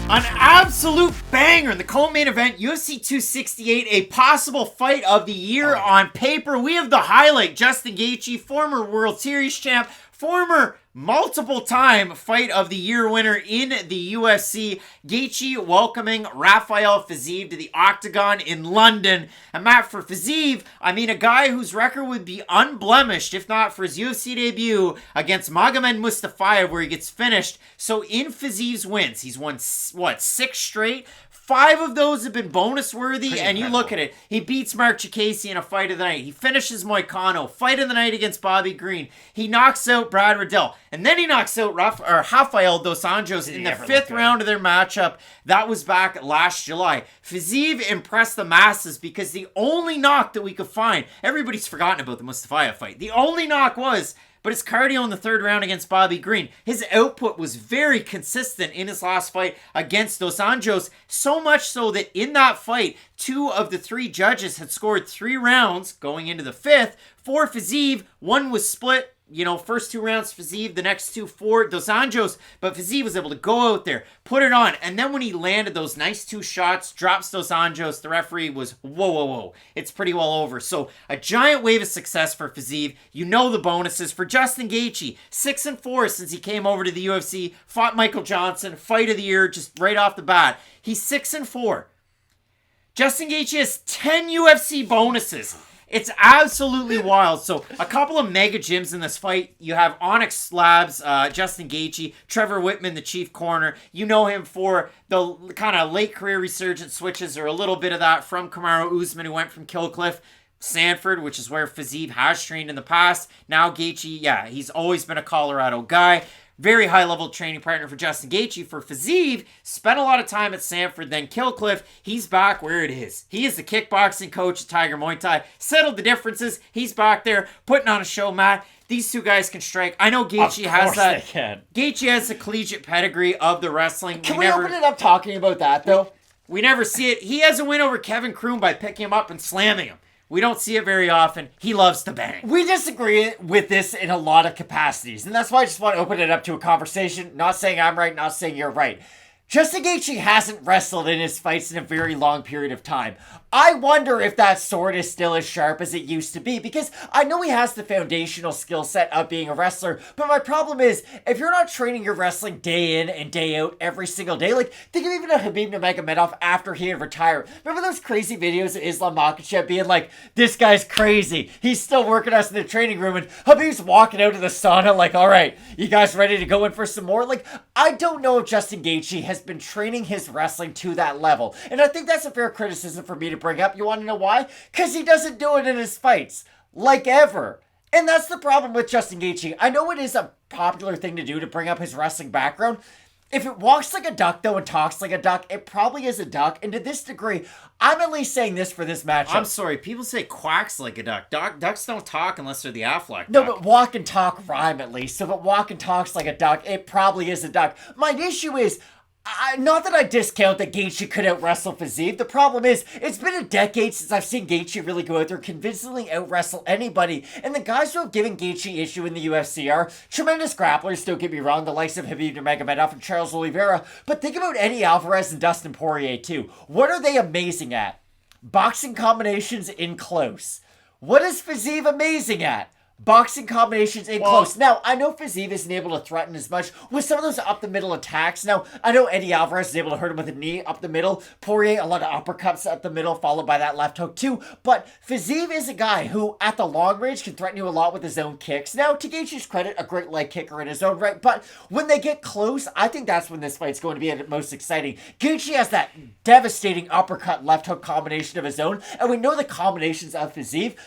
An absolute banger in the co-main event, UFC 268, a possible fight of the year on paper. We have the highlight, Justin Gaethje, former World Series champ, former multiple-time fight of the year winner in the UFC. Gaethje welcoming Rafael Fiziev to the octagon in London. And Matt, for Fiziev, I mean, a guy whose record would be unblemished if not for his UFC debut against Magomed Mustafayev, where he gets finished. So in Fiziev's wins, he's won, 6 straight? 5 of those have been bonus worthy, and you look at it. He beats Mark Chikasi in a fight of the night. He finishes Moicano, fight of the night against Bobby Green. He knocks out Brad Riddell, and then he knocks out Rafael dos Anjos in the 5th round of their matchup. That was back last July. Fiziev impressed the masses because the only knock that we could find, everybody's forgotten about the Mustafayev fight. The only knock was, but his cardio in the 3rd round against Bobby Green. His output was very consistent in his last fight against Dos Anjos, so much so that in that fight, 2 of the 3 judges had scored 3 rounds going into the 5th for Fiziev. 1 was split. First 2 rounds Fiziev, the next 2 for Dos Anjos, but Fiziev was able to go out there, put it on, and then when he landed those nice 2 shots, drops Dos Anjos, the referee was, whoa, it's pretty well over. So a giant wave of success for Fiziev. The bonuses for Justin Gaethje, 6-4 since he came over to the UFC, fought Michael Johnson, fight of the year, just right off the bat. He's 6-4. Justin Gaethje has 10 UFC bonuses. It's absolutely wild. So a couple of mega gyms in this fight. You have Onyx Labs, Justin Gaethje, Trevor Whitman, the chief corner. You know him for the kind of late career resurgent switches, or a little bit of that from Kamaru Usman, who went from Killcliff, Sanford, which is where Fiziev has trained in the past. Now Gaethje, he's always been a Colorado guy. Very high-level training partner for Justin Gaethje. For Fiziev, spent a lot of time at Sanford, then Killcliff. He's back where it is. He is the kickboxing coach at Tiger Muay Thai. Settled the differences. He's back there putting on a show, Matt. These 2 guys can strike. I know Gaethje has that. Gaethje has the collegiate pedigree of the wrestling. Can we open it up talking about that, though? We never see it. He has a win over Kevin Kroon by picking him up and slamming him. We don't see it very often. He loves to bang. We disagree with this in a lot of capacities, and that's why I just want to open it up to a conversation. Not saying I'm right, not saying you're right. Justin Gaethje hasn't wrestled in his fights in a very long period of time. I wonder if that sword is still as sharp as it used to be, because I know he has the foundational skill set of being a wrestler, but my problem is, if you're not training your wrestling day in and day out every single day, like, think of even a Khabib Nurmagomedov after he had retired. Remember those crazy videos of Islam Makhachev being like, this guy's crazy, he's still working us in the training room, and Khabib's walking out of the sauna like, alright, you guys ready to go in for some more? Like, I don't know if Justin Gaethje has been training his wrestling to that level, and I think that's a fair criticism for me to bring up. You want to know why? Because he doesn't do it in his fights, like ever. And that's the problem with Justin Gaethje. I know it is a popular thing to do to bring up his wrestling background. If it walks like a duck, though, and talks like a duck, it probably is a duck. And to this degree, I'm at least saying this for this matchup. I'm sorry, people say quacks like a duck. Ducks don't talk unless they're the Affleck duck. No, but walk and talk rhyme at least. So if it walk and talks like a duck, it probably is a duck. My issue is, not that I discount that Gaethje could out-wrestle Fiziev. The problem is, it's been a decade since I've seen Gaethje really go out there convincingly out-wrestle anybody. And the guys who have given Gaethje issue in the UFC are tremendous grapplers, don't get me wrong, the likes of Khabib Nurmagomedov and Charles Oliveira. But think about Eddie Alvarez and Dustin Poirier too. What are they amazing at? Boxing combinations in close. What is Fiziev amazing at? Boxing combinations in close. Now, I know Fiziev isn't able to threaten as much with some of those up-the-middle attacks. Now, I know Eddie Alvarez is able to hurt him with a knee up the middle. Poirier, a lot of uppercuts up the middle, followed by that left hook too. But Fiziev is a guy who, at the long range, can threaten you a lot with his own kicks. Now, to Gaethje's credit, a great leg kicker in his own right. But when they get close, I think that's when this fight's going to be at its most exciting. Gaethje has that devastating uppercut left hook combination of his own. And we know the combinations of Fiziev.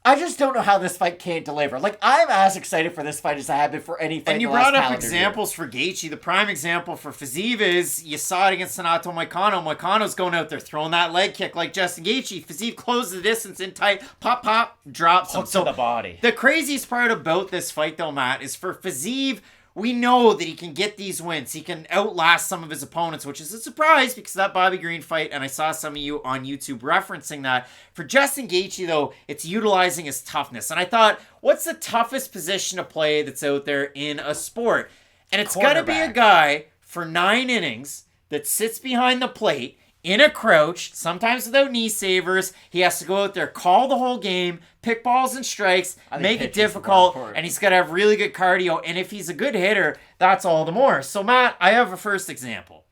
I just don't know how this fight can't deliver. Like, I'm as excited for this fight as I have been for any fight. And you brought up examples for Gaethje. The prime example for Fiziev is, you saw it against Renato Moicano. Moicano's going out there throwing that leg kick like Justin Gaethje. Fiziev closes the distance in tight, pop, drops him. Hook to the body. The craziest part about this fight, though, Matt, is for Fiziev, we know that he can get these wins. He can outlast some of his opponents, which is a surprise because of that Bobby Green fight, and I saw some of you on YouTube referencing that. For Justin Gaethje, though, it's utilizing his toughness. And I thought, what's the toughest position to play that's out there in a sport? And it's got to be a guy for 9 innings that sits behind the plate in a crouch, sometimes without knee savers. He has to go out there, call the whole game, pick balls and strikes, make it difficult, and he's got to have really good cardio. And if he's a good hitter, that's all the more. So, Matt, I have a first example.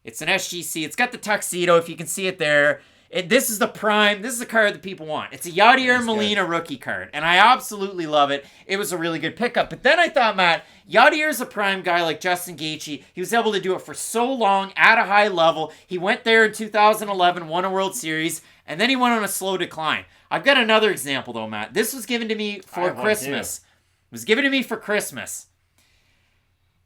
It's an SGC. It's got the tuxedo, if you can see it there. This is the prime. This is the card that people want. It's a Yadier Molina rookie card, and I absolutely love it. It was a really good pickup. But then I thought, Matt, Yadier's a prime guy like Justin Gaethje. He was able to do it for so long at a high level. He went there in 2011, won a World Series, and then he went on a slow decline. I've got another example, though, Matt. This was given to me for Christmas. It was given to me for Christmas.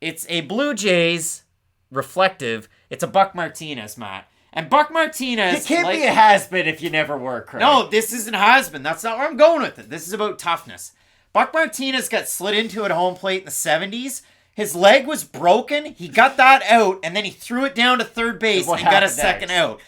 It's a Blue Jays reflective. It's a Buck Martinez, Matt. And Buck Martinez... You can't be a has-been if you never were, Craig. No, this isn't has-been. That's not where I'm going with it. This is about toughness. Buck Martinez got slid into at home plate in the 70s. His leg was broken. He got that out, and then he threw it down to third base and got a second out.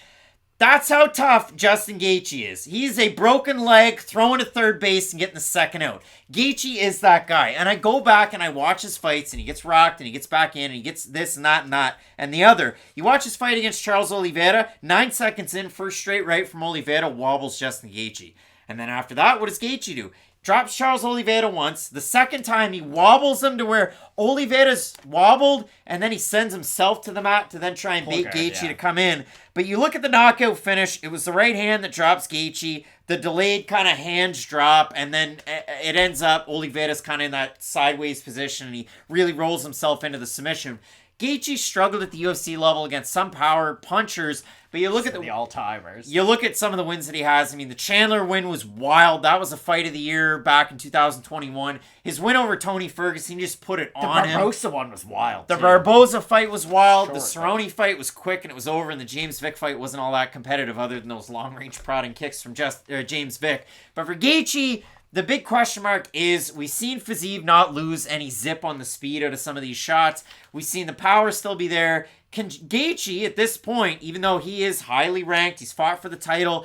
That's how tough Justin Gaethje is. He's a broken leg throwing to third base and getting the second out. Gaethje is that guy. And I go back and I watch his fights, and he gets rocked and he gets back in and he gets this and that and the other. You watch his fight against Charles Oliveira, 9 seconds in, first straight right from Oliveira, wobbles Justin Gaethje. And then after that, what does Gaethje do? Drops Charles Oliveira once. The second time, he wobbles him to where Oliveira's wobbled, and then he sends himself to the mat to then try and bait Gaethje to come in. But you look at the knockout finish, it was the right hand that drops Gaethje, the delayed kind of hands drop, and then it ends up Oliveira's kind of in that sideways position, and he really rolls himself into the submission. Gaethje struggled at the UFC level against some power punchers, but you look at the all-timers. You look at some of the wins that he has. I mean, the Chandler win was wild. That was a fight of the year back in 2021. His win over Tony Ferguson, he just put it on him. The Barboza one was wild. The Barboza fight was wild. The Cerrone fight was quick and it was over, and the James Vick fight wasn't all that competitive other than those long-range prodding kicks from James Vick. But for Gaethje, the big question mark is we've seen Fiziev not lose any zip on the speed out of some of these shots. We've seen the power still be there. Can Gaethje, at this point, even though he is highly ranked, he's fought for the title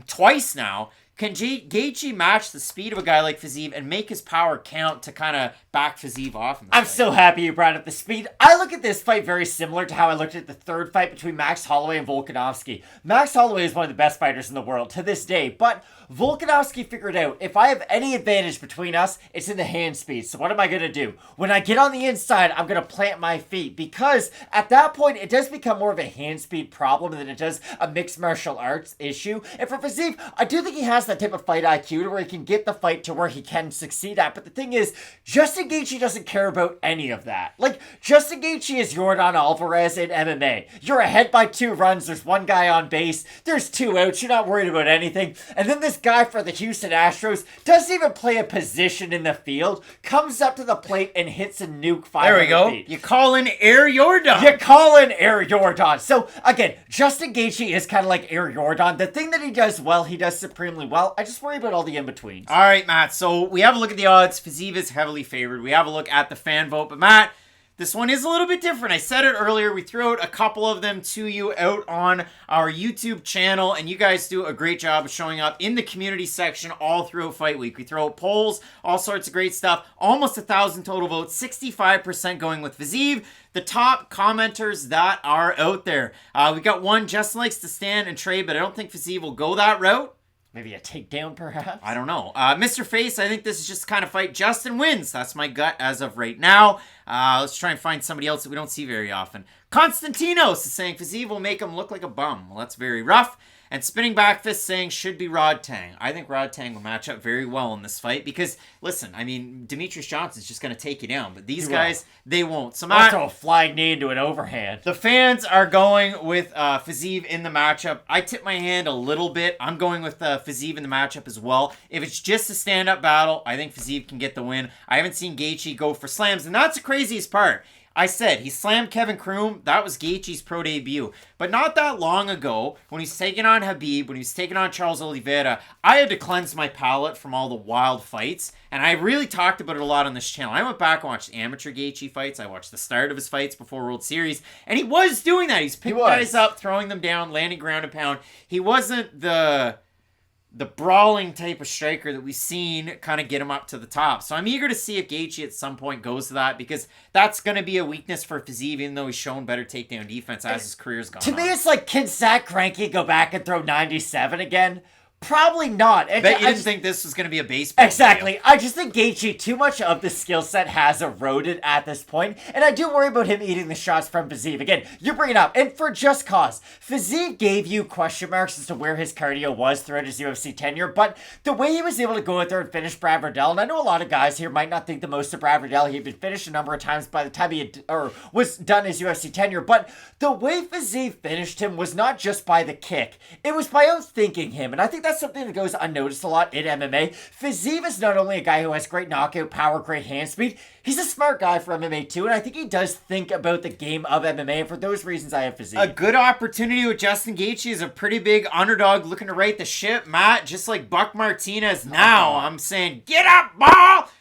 twice now, can Gaethje match the speed of a guy like Fiziev and make his power count to kind of back Fiziev off? I'm so happy you brought up the speed. I look at this fight very similar to how I looked at the third fight between Max Holloway and Volkanovski. Max Holloway is one of the best fighters in the world to this day, but Volkanovski figured out, if I have any advantage between us, it's in the hand speed. So what am I going to do? When I get on the inside, I'm going to plant my feet, because at that point, it does become more of a hand speed problem than it does a mixed martial arts issue. And for Fiziev, I do think he has that type of fight IQ to where he can get the fight to where he can succeed at. But the thing is, Justin Gaethje doesn't care about any of that. Like, Justin Gaethje is Yordan Alvarez in MMA. You're ahead by 2 runs, there's 1 guy on base, there's 2 outs, you're not worried about anything. And then this guy for the Houston Astros doesn't even play a position in the field, comes up to the plate and hits a nuke 500 feet. There we go. You call in Air Yordan. You call in Air Yordan. So, again, Justin Gaethje is kind of like Air Yordan. The thing that he does well, he does supremely well. I just worry about all the in-betweens. All right, Matt. So we have a look at the odds. Fiziev is heavily favored. We have a look at the fan vote. But, Matt, this one is a little bit different. I said it earlier. We threw out a couple of them to you out on our YouTube channel, and you guys do a great job of showing up in the community section all throughout Fight Week. We throw out polls, all sorts of great stuff. Almost 1,000 total votes, 65% going with Fiziev. The top commenters that are out there. We got one, Justin likes to stand and trade, but I don't think Fiziev will go that route. Maybe a takedown, perhaps? I don't know. Mr. Face, I think this is just the kind of fight Justin wins. That's my gut as of right now. Let's try and find somebody else that we don't see very often. Konstantinos is saying Fiziev will make him look like a bum. Well, that's very rough. And Spinning Back Fist saying should be Rodtang. I think Rodtang will match up very well in this fight because, listen, I mean, Demetrius Johnson's just going to take you down. But these guys, they won't. So I'll throw a flying knee into an overhand. The fans are going with Fiziev in the matchup. I tip my hand a little bit. I'm going with Fiziev in the matchup as well. If it's just a stand-up battle, I think Fiziev can get the win. I haven't seen Gaethje go for slams, and that's the craziest part. I said he slammed Kevin Kroom. That was Gaethje's pro debut. But not that long ago, when he's taking on Khabib, when he was taking on Charles Oliveira, I had to cleanse my palate from all the wild fights. And I really talked about it a lot on this channel. I went back and watched amateur Gaethje fights. I watched the start of his fights before World Series. And he was doing that. He's picking guys up, throwing them down, landing ground and pound. He wasn't the the brawling type of striker that we've seen kind of get him up to the top. So I'm eager to see if Gaethje at some point goes to that, because that's going to be a weakness for Fiziev, even though he's shown better takedown defense as his career's gone To on. me, it's like, can Zach Greinke go back and throw 97 again? Probably not. I bet you didn't think this was going to be a baseball Exactly. video. I just think Gaethje, too much of the skill set has eroded at this point, and I do worry about him eating the shots from Fiziev. Again, you bring it up, and for just cause. Fiziev gave you question marks as to where his cardio was throughout his UFC tenure, but the way he was able to go out there and finish Brad Riddell, and I know a lot of guys here might not think the most of Brad Riddell. He'd been finished a number of times by the time he had, or was done his UFC tenure, but the way Fiziev finished him was not just by the kick. It was by outthinking him, and I think that's something that goes unnoticed a lot in MMA. Fiziev is not only a guy who has great knockout power, great hand speed, he's a smart guy for MMA too, and I think he does think about the game of MMA, and for those reasons I have Fiziev. A good opportunity with Justin Gaethje is a pretty big underdog looking to right the ship, Matt, just like Buck Martinez now. I'm saying, get up, ball!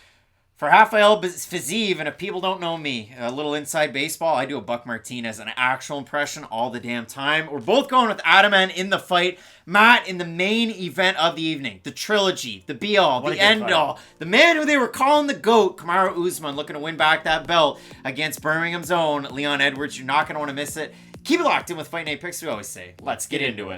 For Rafael Fiziev, and if people don't know me, a little inside baseball, I do a Buck Martinez, an actual impression all the damn time. We're both going with Ataman in the fight. Matt, in the main event of the evening, the trilogy, the be-all, the end-all, the man who they were calling the GOAT, Kamaru Usman, looking to win back that belt against Birmingham's own Leon Edwards. You're not going to want to miss it. Keep it locked in with Fight Night Picks, we always say. Let's get into it.